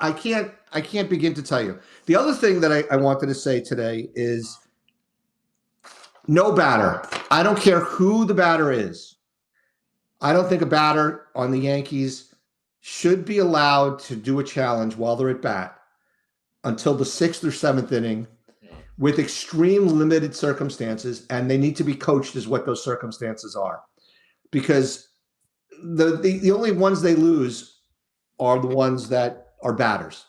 I can't begin to tell you. The other thing that I wanted to say today is no batter. I don't care who the batter is. I don't think a batter on the Yankees should be allowed to do a challenge while they're at bat until the 6th or 7th inning with extreme limited circumstances, and they need to be coached as what those circumstances are. Because the only ones they lose are the ones that are batters.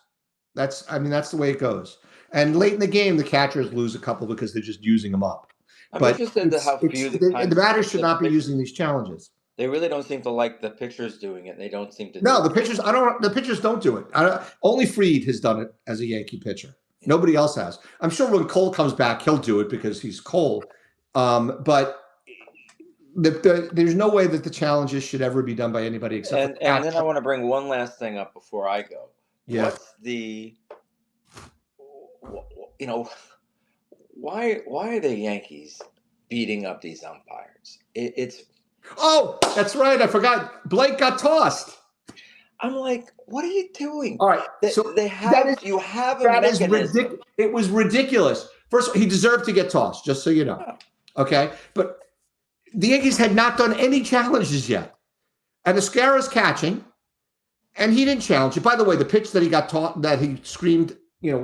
That's the way it goes. And late in the game, the catchers lose a couple because they're just using them up. I'm But interested in how few the batters should not be using these challenges. They really don't seem to like the pitchers doing it. They don't seem to. No, the pitchers. The pitchers don't do it. Only Fried has done it as a Yankee pitcher. Nobody else has. I'm sure when Cole comes back, he'll do it because he's Cole. But there's no way that the challenges should ever be done by anybody except. And then I want to bring one last thing up before I go. Yeah. What's the? Why are the Yankees beating up these umpires? It's. Oh, that's right. I forgot. Blake got tossed. I'm like, what are you doing? All right. So you have a mechanism. It was ridiculous. First of all, he deserved to get tossed, just so you know. Oh. Okay. But the Yankees had not done any challenges yet. And Escara's catching, and he didn't challenge it. By the way, the pitch that he got taught, that he screamed,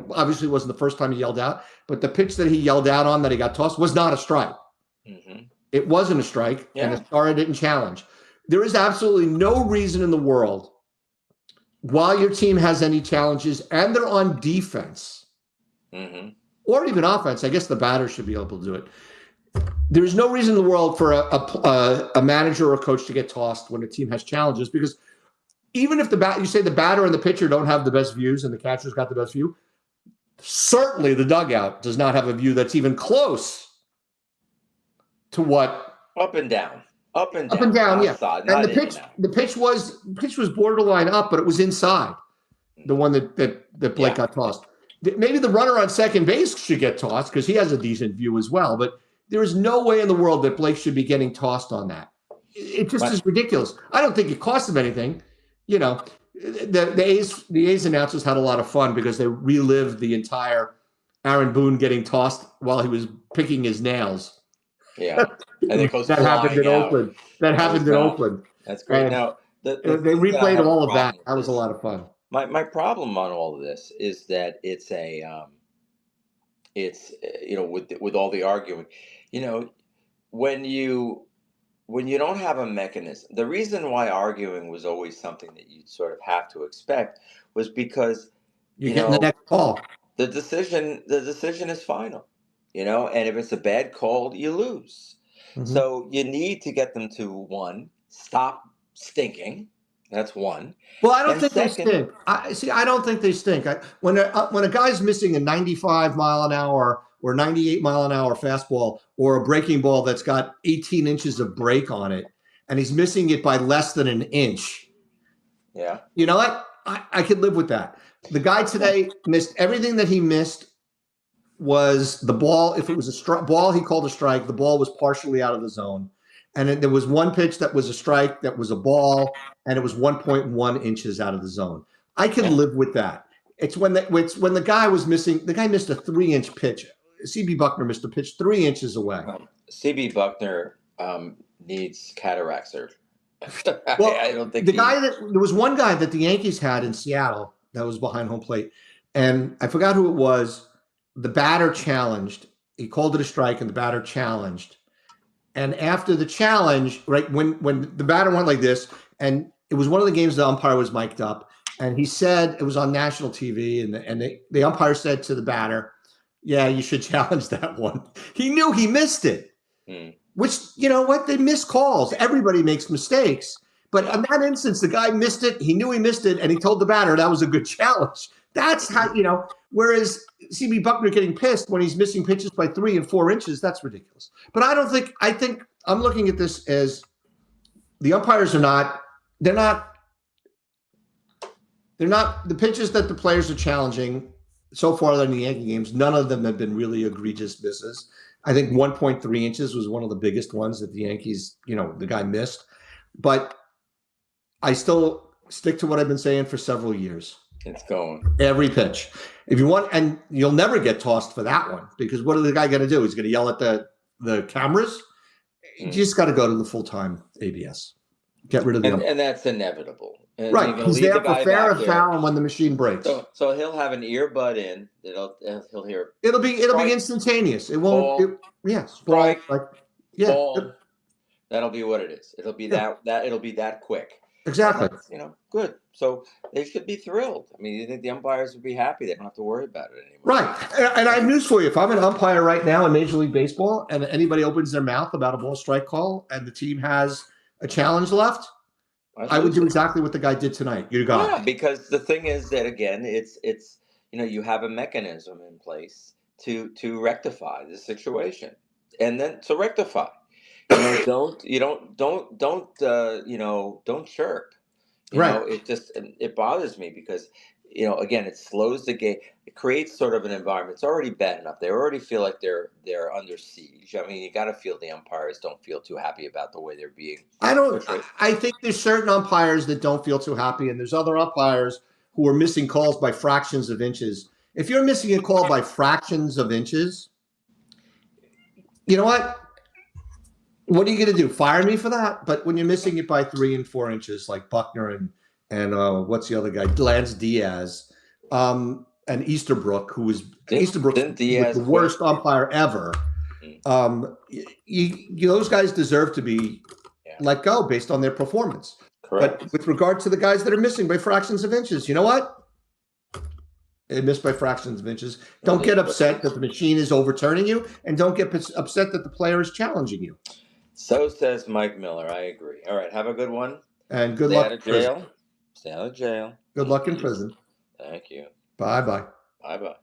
obviously wasn't the first time he yelled out, but the pitch that he yelled out on that he got tossed was not a strike. Mm-hmm. It wasn't a strike, and Escara didn't challenge. There is absolutely no reason in the world, while your team has any challenges and they're on defense, or even offense, I guess the batter should be able to do it. There's no reason in the world for a manager or a coach to get tossed when a team has challenges, because even if you say the batter and the pitcher don't have the best views and the catcher's got the best view, certainly the dugout does not have a view that's even close to what up and down, yeah. And the pitch was borderline up, but it was inside. The one that Blake got tossed. Maybe the runner on second base should get tossed because he has a decent view as well. But there is no way in the world that Blake should be getting tossed on that. It just is ridiculous. I don't think it cost him anything. The A's announcers had a lot of fun because they relived the entire Aaron Boone getting tossed while he was picking his nails. Yeah, and it goes that happened in Oakland. That's great. And now they replayed all of that. That was a lot of fun. My problem on all of this is that it's with all the arguing, when you don't have a mechanism. The reason why arguing was always something that you'd sort of have to expect was because you're getting the next call. The decision is final. And if it's a bad call, you lose. Mm-hmm. So you need to get them to, one, stop stinking. That's one. Well, I don't think they stink. I don't think they stink. When a guy's missing a 95 mile an hour or 98 mile an hour fastball or a breaking ball that's got 18 inches of break on it, and he's missing it by less than an inch. Yeah. You know what? I could live with that. The guy today missed everything that he missed. Was the ball, if it was a ball he called a strike, the ball was partially out of the zone. And then there was one pitch that was a strike, that was a ball, and it was 1.1 inches out of the zone. I can live with that. It's when the guy was missing, the guy missed a 3-inch pitch. CB Buckner missed a pitch 3 inches away. CB Buckner needs cataract surgery. Well, I don't think there was one guy that the Yankees had in Seattle that was behind home plate, and I forgot who it was. The batter challenged. He called it a strike, and the batter challenged. And after the challenge, right, when the batter went like this, and it was one of the games the umpire was mic'd up, and he said, it was on national TV, and the umpire said to the batter, yeah, you should challenge that one. He knew he missed it, which, you know what, they miss calls. Everybody makes mistakes. But in that instance, the guy missed it. He knew he missed it, and he told the batter that was a good challenge. That's how, whereas CB Buckner getting pissed when he's missing pitches by 3 and 4 inches, that's ridiculous. But I think I'm looking at this as the umpires they're not the pitches that the players are challenging so far in the Yankee games. None of them have been really egregious misses. I think 1.3 inches was one of the biggest ones that the Yankees, the guy missed. But I still stick to what I've been saying for several years. It's going. Every pitch. If you want, and you'll never get tossed for that one, because what is the guy going to do? He's going to yell at the cameras. You just got to go to the full-time ABS. Get rid of the and that's inevitable. And right. you're going to He's leave there the for guy fair back and there. foul, and when the machine breaks, So he'll have an earbud in that he'll hear. it'll be strike, instantaneous. It won't. ball, Yes, strike, ball, like yeah, ball. That'll be what it is. It'll be that it'll be that quick. exactly. And that's, good. So they should be thrilled. I mean, you think the umpires would be happy? They don't have to worry about it anymore. Right. And I have news for you. If I'm an umpire right now in Major League Baseball and anybody opens their mouth about a ball strike call and the team has a challenge left, I would do exactly what the guy did tonight. You got Yeah, because the thing is that, again, it's you have a mechanism in place to rectify the situation, and then to rectify. Don't chirp. Right. It bothers me because again, it slows the game. It creates sort of an environment. It's already bad enough. They already feel like they're under siege. I mean, you got to feel the umpires don't feel too happy about the way they're being portrayed. I think there's certain umpires that don't feel too happy, and there's other umpires who are missing calls by fractions of inches. If you're missing a call by fractions of inches, you know what? What are you going to do? Fire me for that? But when you're missing it by 3 and 4 inches, like Buckner and what's the other guy? Lance Diaz, and Easterbrook, who was the worst umpire ever. Those guys deserve to be let go based on their performance. Correct. But with regard to the guys that are missing by fractions of inches, you know what? They missed by fractions of inches. Don't get upset that the machine is overturning you, and don't get upset that the player is challenging you. So says Mike Miller. I agree. All right. Have a good one. And good luck in prison. Stay out of jail. Good luck in prison. Thank you. Bye-bye. Bye-bye.